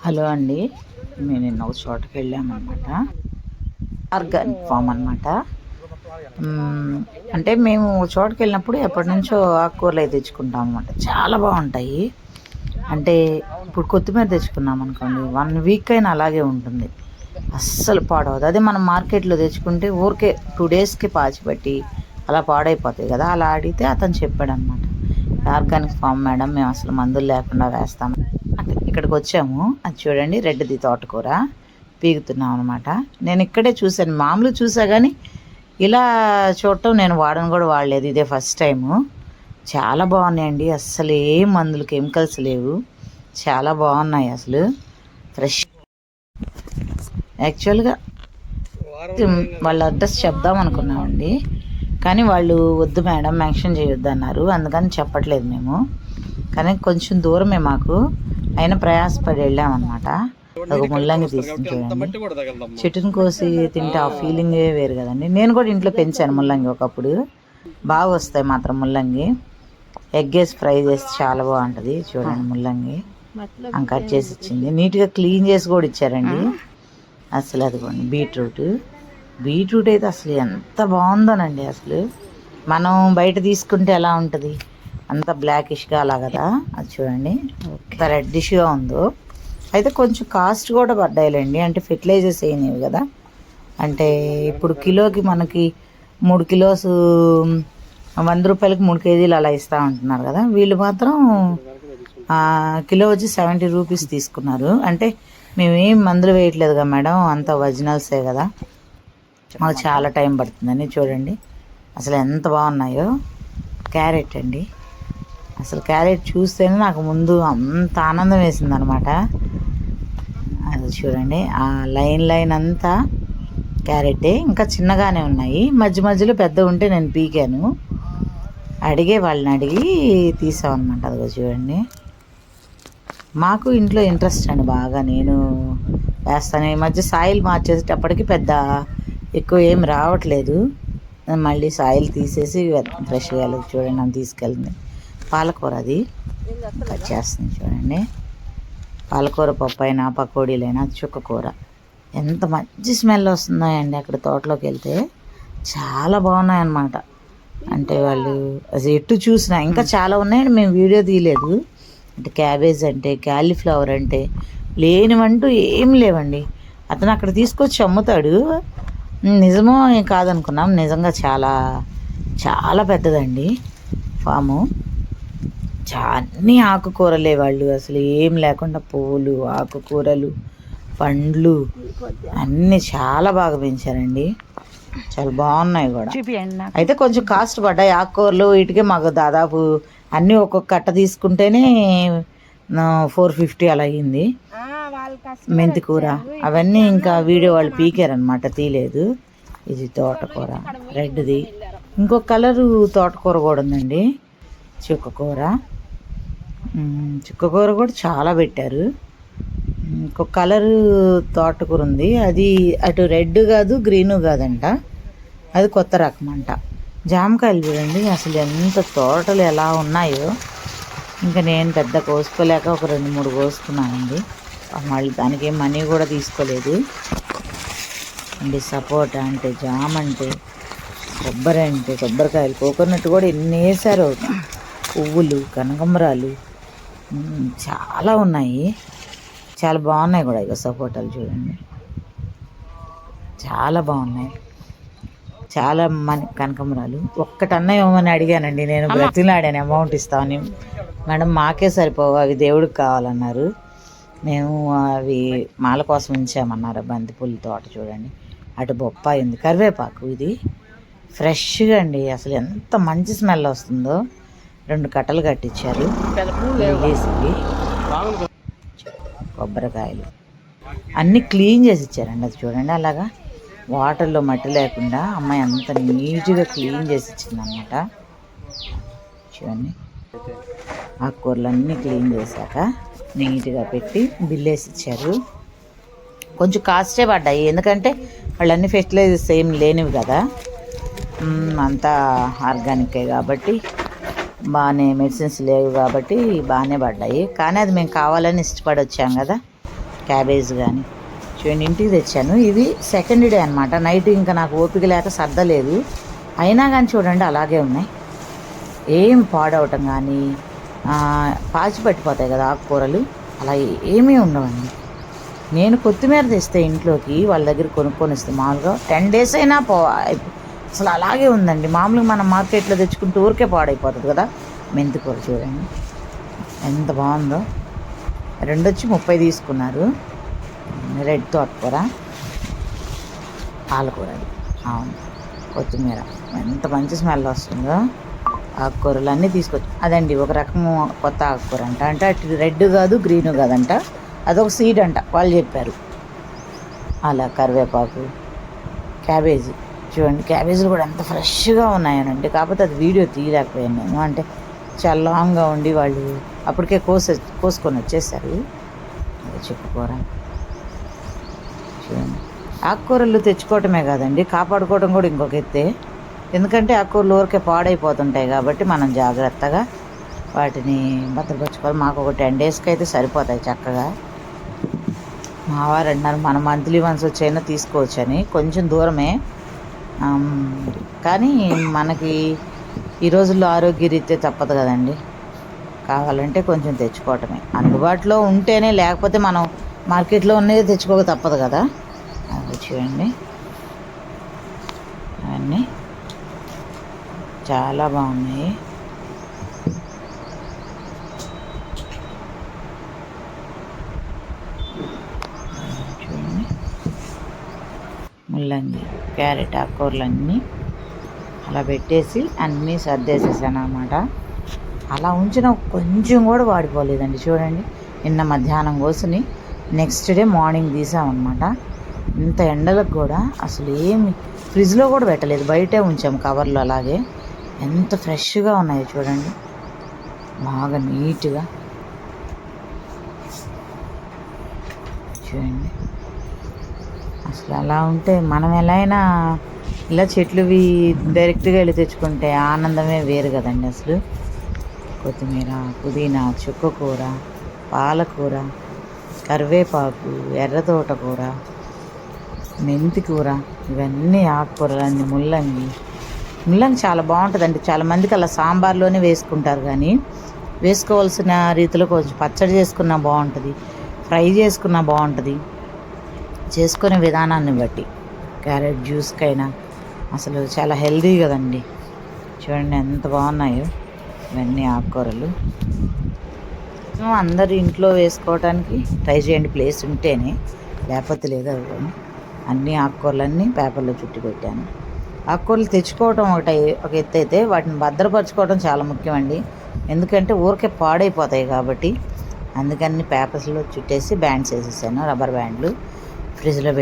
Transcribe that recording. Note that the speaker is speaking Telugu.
హలో అండి, మేము నిన్న ఒక చోటకి వెళ్ళామన్నమాట. ఆర్గానిక్ ఫామ్ అనమాట. అంటే మేము చోటకి వెళ్ళినప్పుడు ఎప్పటి నుంచో ఆకుకూరలు అయితే తెచ్చుకుంటాం అనమాట. చాలా బాగుంటాయి. అంటే ఇప్పుడు కొత్తిమీర తెచ్చుకున్నాం అనుకోండి, 1 వీక్ అయినా అలాగే ఉంటుంది, అస్సలు పాడవదు. అదే మనం మార్కెట్లో తెచ్చుకుంటే ఊరికే 2 డేస్కి పాచిపెట్టి అలా పాడైపోతాయి కదా. అలా అడిగితే అతను చెప్పాడు అనమాట, ఆర్గానిక్ ఫామ్ మేడం, మేము అసలు మందులు లేకుండా వేస్తాము. ఇక్కడికి వచ్చాము. అది చూడండి, రెడ్ది తోటకూర పీగుతున్నాం అనమాట. నేను ఇక్కడే చూశాను, మామూలు చూసా కానీ ఇలా చూడటం నేను వాడను కూడా వాడలేదు, ఇదే ఫస్ట్ టైము. చాలా బాగున్నాయండి, అస్సలు ఏం మందులు కెమికల్స్ లేవు, చాలా బాగున్నాయి అసలు ఫ్రెష్. యాక్చువల్గా వాళ్ళ అడ్రస్ చెప్దాం అనుకున్నామండి, కానీ వాళ్ళు వద్దు మేడం మెన్షన్ చేయొద్దు అన్నారు, అందుకని చెప్పట్లేదు మేము. కానీ కొంచెం దూరమే మాకు, అయినా ప్రయాసపడి వెళ్ళామన్నమాట. ఒక ముల్లంగి తీసుకుని చూడండి, చెట్టును కోసి తింటే ఆ ఫీలింగే వేరు కదండి. నేను కూడా ఇంట్లో పెంచాను ముల్లంగి ఒకప్పుడు, బాగా వస్తాయి మాత్రం ముల్లంగి. ఎగ్ వేసి ఫ్రై చేసి చాలా బాగుంటుంది. చూడండి ముల్లంగి కట్ చేసి ఇచ్చింది, నీట్గా క్లీన్ చేసి కూడా ఇచ్చారండి అసలు. అదిగోండి బీట్రూట్ అయితే అసలు ఎంత బాగుందోనండి. అసలు మనం బయట తీసుకుంటే ఎలా ఉంటుంది, అంత బ్లాకిష్గా అలా కదా. అది చూడండి ఎంత రెడ్డిష్గా ఉందో. అయితే కొంచెం కాస్ట్ కూడా పడ్డాయిలేండి, అంటే ఫెర్టిలైజర్స్ అయినవి కదా. అంటే ఇప్పుడు కిలోకి మనకి 3 కిలోస్ 100 రూపాయలకి 3 కేజీలు అలా ఇస్తూ ఉంటున్నారు కదా. వీళ్ళు మాత్రం కిలో వచ్చి 70 రూపీస్ తీసుకున్నారు. అంటే మేమేం మందులు వేయట్లేదు కదా మేడం, అంత ఒరిజినల్సే కదా, మాకు చాలా టైం పడుతుందని. చూడండి అసలు ఎంత బాగున్నాయో. క్యారెట్ అండి, అసలు క్యారెట్ చూస్తేనే నాకు ముందు అంత ఆనందం వేసింది అనమాట. అది చూడండి, ఆ లైన్ అంతా క్యారెటే, ఇంకా చిన్నగానే ఉన్నాయి, మధ్య మధ్యలో పెద్ద ఉంటే నేను పీకాను, వాళ్ళని అడిగి తీసామన్నమాట. అదిగో చూడండి, మాకు ఇంట్లో ఇంట్రెస్ట్ అండి బాగా, నేను వేస్తాను. ఈ మధ్య సాయిల్ మార్చేసేటప్పటికి పెద్ద ఎక్కువ ఏం రావట్లేదు, మళ్ళీ సాయిల్ తీసేసి ఫ్రెష్గా వెళ్ళదు. చూడండి నన్ను తీసుకెళ్ళింది పాలకూర, అది కట్ చేస్తుంది చూడండి. పాలకూర పప్పు అయినా పకోడీలైనా చుక్కకూర ఎంత మంచి స్మెల్ వస్తున్నాయండి. అక్కడ తోటలోకి వెళ్తే చాలా బాగున్నాయన్నమాట. అంటే వాళ్ళు అది ఎటు చూసినా ఇంకా చాలా ఉన్నాయండి, మేము వీడియో తీయలేదు. అంటే క్యాబేజ్ అంటే, క్యాలీఫ్లవర్ అంటే, లేనివంటూ ఏం లేవండి. అతను అక్కడ తీసుకొచ్చి అమ్ముతాడు, నిజమో కాదనుకున్నాం, నిజంగా చాలా చాలా పెద్దదండి ఫాము. అన్నీ ఆకుకూరలే, వాళ్ళు అసలు ఏం లేకుండా పువ్వులు, ఆకుకూరలు, పండ్లు అన్నీ చాలా బాగా పెంచారండి, చాలా బాగున్నాయి కూడా. అయితే కొంచెం కాస్ట్ పడ్డాయి ఆకుకూరలు, వీటికి మాకు దాదాపు అన్నీ ఒక్కొక్క కట్ట తీసుకుంటేనే 450 అలా అయ్యింది. మెంతి కూర అవన్నీ ఇంకా వీడియో వాళ్ళు పీకారనమాట, తీయలేదు. ఇది తోటకూర రెడ్ది, ఇంకొక కలరు తోటకూర కూడా ఉందండి, చుక్కకూర కూడా చాలా పెట్టారు. ఇంకొక కలరు తోటకూర ఉంది, అది అటు రెడ్ కాదు గ్రీను కాదంట, అది కొత్త రకం అంట. జామకాయలు చూడండి అసలు ఎంత తోటలు ఎలా ఉన్నాయో. ఇంకా నేను పెద్ద కోసుకోలేక ఒక 2-3 కోసుకున్నానండి, మళ్ళీ దానికి ఏం మనీ కూడా తీసుకోలేదు అండి. సపోటా అంటే, జామ అంటే, కొబ్బరి అంటే, కొబ్బరికాయలు, కోకోనట్ కూడా ఎన్ని వేసారో, పువ్వులు, కనకాంబరాలు చాలా ఉన్నాయి, చాలా బాగున్నాయి కూడా. ఇక సపోటాలు చూడండి చాలా బాగున్నాయి, చాలా కనకాంబరాలు. ఒక్కటన్నా ఇవ్వమని అడిగానండి, నేను బ్రతిలాడాను అమౌంట్ ఇస్తామని. మేడం మాకే సరిపోవు, అవి దేవుడికి కావాలన్నారు. మేము అవి మాల కోసం ఉంచామన్నారు. బంతిపూల తోట చూడండి, అటు బొప్పాయి ఉంది, కరివేపాకు ఇది ఫ్రెష్గా అండి, అసలు ఎంత మంచి స్మెల్ వస్తుందో. 2 కట్టలు కట్టించారు, కొబ్బరికాయలు అన్నీ క్లీన్ చేసి ఇచ్చారండి. అది చూడండి అలాగా వాటర్లో మట్టి లేకుండా అమ్మాయి అంత నీట్గా క్లీన్ చేసి ఇచ్చిందన్నమాట. చూడండి ఆకుకూరలు అన్నీ క్లీన్ చేశాక నీట్గా పెట్టి బిల్లేసి ఇచ్చారు. కొంచెం కాస్టే పడ్డాయి, ఎందుకంటే వాళ్ళన్నీ ఫెర్టిలైజర్స్ ఏం లేనివి కదా, అంతా ఆర్గానికే కాబట్టి, బాగానే మెడిసిన్స్ లేవు కాబట్టి బాగానే పడ్డాయి. కానీ అది మేము కావాలని ఇష్టపడి వచ్చాం కదా, క్యాబేజ్ కానీ చూడండి ఇంటికి తెచ్చాను. ఇవి సెకండ్ డే అనమాట. నైట్ ఇంకా నాకు ఓపిక లేక సర్దలేదు, అయినా కానీ చూడండి అలాగే ఉన్నాయి. ఏం పాడవటం కానీ పాచి పట్టిపోతాయి కదా ఆకుకూరలు, అలా ఏమీ ఉండవండి. నేను కొత్తిమీర తెస్తే ఇంట్లోకి వాళ్ళ దగ్గర కొనుక్కొని వస్తే మామూలుగా 10 days అయినా అసలు అలాగే ఉందండి. మామూలుగా మనం మార్కెట్లో తెచ్చుకుంటూ ఊరికే పాడైపోతుంది కదా. మెంతికూర చూడండి ఎంత బాగుందో. 2 వచ్చి 30 తీసుకున్నారు. రెడ్ తోటకూర, పాలకూర, అవును కొత్తిమీర, ఎంత మంచి స్మెల్ వస్తుందో. ఆకుకూరలు అన్నీ తీసుకొచ్చి అదండి ఒక రకము కొత్త ఆకుకూర అంటే అటు రెడ్ కాదు గ్రీన్ కాదంట, అదొక సీడ్ అంట వాళ్ళు చెప్పారు. అలా కరివేపాకు, క్యాబేజీ చూడండి, క్యాబేజీలు కూడా ఎంత ఫ్రెష్గా ఉన్నాయనండి. కాకపోతే అది వీడియో తీయలేకపోయాను నేను, అంటే చాలా లాంగ్గా ఉండి వాళ్ళు అప్పటికే కోసుకొని వచ్చేసారు. చెప్పుకూర చూడండి. ఆకుకూరలు తెచ్చుకోవటమే కాదండి, కాపాడుకోవడం కూడా ఇంకొక ఎత్తే. ఎందుకంటే ఆకుకూరలు ఊరికే పాడైపోతుంటాయి కాబట్టి మనం జాగ్రత్తగా వాటిని భద్రపరచుకోవాలి. మాకు ఒక 10 daysకి అయితే సరిపోతాయి చక్కగా. మా వారు అన్నారు మన మంత్లీ వన్స్ వచ్చైనా తీసుకోవచ్చని. కొంచెం దూరమే కానీ మనకి ఈ రోజుల్లో ఆరోగ్యరీత్యా తప్పదు కదండి. కావాలంటే కొంచెం తెచ్చుకోవటమే, అందుబాటులో ఉంటేనే, లేకపోతే మనం మార్కెట్లో ఉన్నది తెచ్చుకోక తప్పదు కదా. అది చూడండి అవన్నీ చాలా బాగున్నాయి. చూడండి ముల్లంగి, క్యారెట్, ఆకుకూరలన్నీ అలా పెట్టేసి అన్నీ సర్దేసేసాను అన్నమాట. అలా ఉంచిన కొంచెం కూడా వాడిపోలేదండి. చూడండి నిన్న మధ్యాహ్నం కోసుని నెక్స్ట్ డే మార్నింగ్ తీసామన్నమాట. ఇంత ఎండలకు కూడా అసలు ఏమి ఫ్రిడ్జ్లో కూడా పెట్టలేదు, బయటే ఉంచాము కవర్లో. అలాగే ఎంత ఫ్రెష్గా ఉన్నాయో చూడండి, బాగా నీట్గా చూడండి. అసలు అలా ఉంటే మనం ఎలా అయినా ఇలా చెట్లువి డైరెక్ట్గా వెళ్ళి తెచ్చుకుంటే ఆనందమే వేరు కదండి. అసలు కొత్తిమీర, పుదీనా, చుక్కకూర, పాలకూర, కరివేపాకు, ఎర్ర తోటకూర, మెంతికూర, ఇవన్నీ ఆకుకూరలన్నీ. ముల్లంగి చాలా బాగుంటుందండి. చాలామందికి అలా సాంబార్లోనే వేసుకుంటారు, కానీ వేసుకోవాల్సిన రీతిలో కొంచెం పచ్చడి చేసుకున్నా బాగుంటుంది, ఫ్రై చేసుకున్నా బాగుంటుంది, చేసుకునే విధానాన్ని బట్టి. క్యారెట్ జ్యూస్కైనా అసలు చాలా హెల్దీ కదండి. చూడండి ఎంత బాగున్నాయో ఇవన్నీ ఆకుకూరలు. అందరు ఇంట్లో వేసుకోవడానికి ట్రై చేయండి, ప్లేస్ ఉంటేనే, లేకపోతే లేదు. అన్ని ఆకుకూరలన్నీ పేపర్లో చుట్టి పెట్టాను. ఆకుకూరలు తెచ్చుకోవటం ఒక ఎత్తు అయితే, వాటిని భద్రపరచుకోవడం చాలా ముఖ్యమండి. ఎందుకంటే ఊరికే పాడైపోతాయి కాబట్టి అందుకని పేపర్స్లో చుట్టేసి బ్యాండ్స్ వేసేసాను, రబ్బర్ బ్యాండ్లు. ఫ్రిడ్జ్లో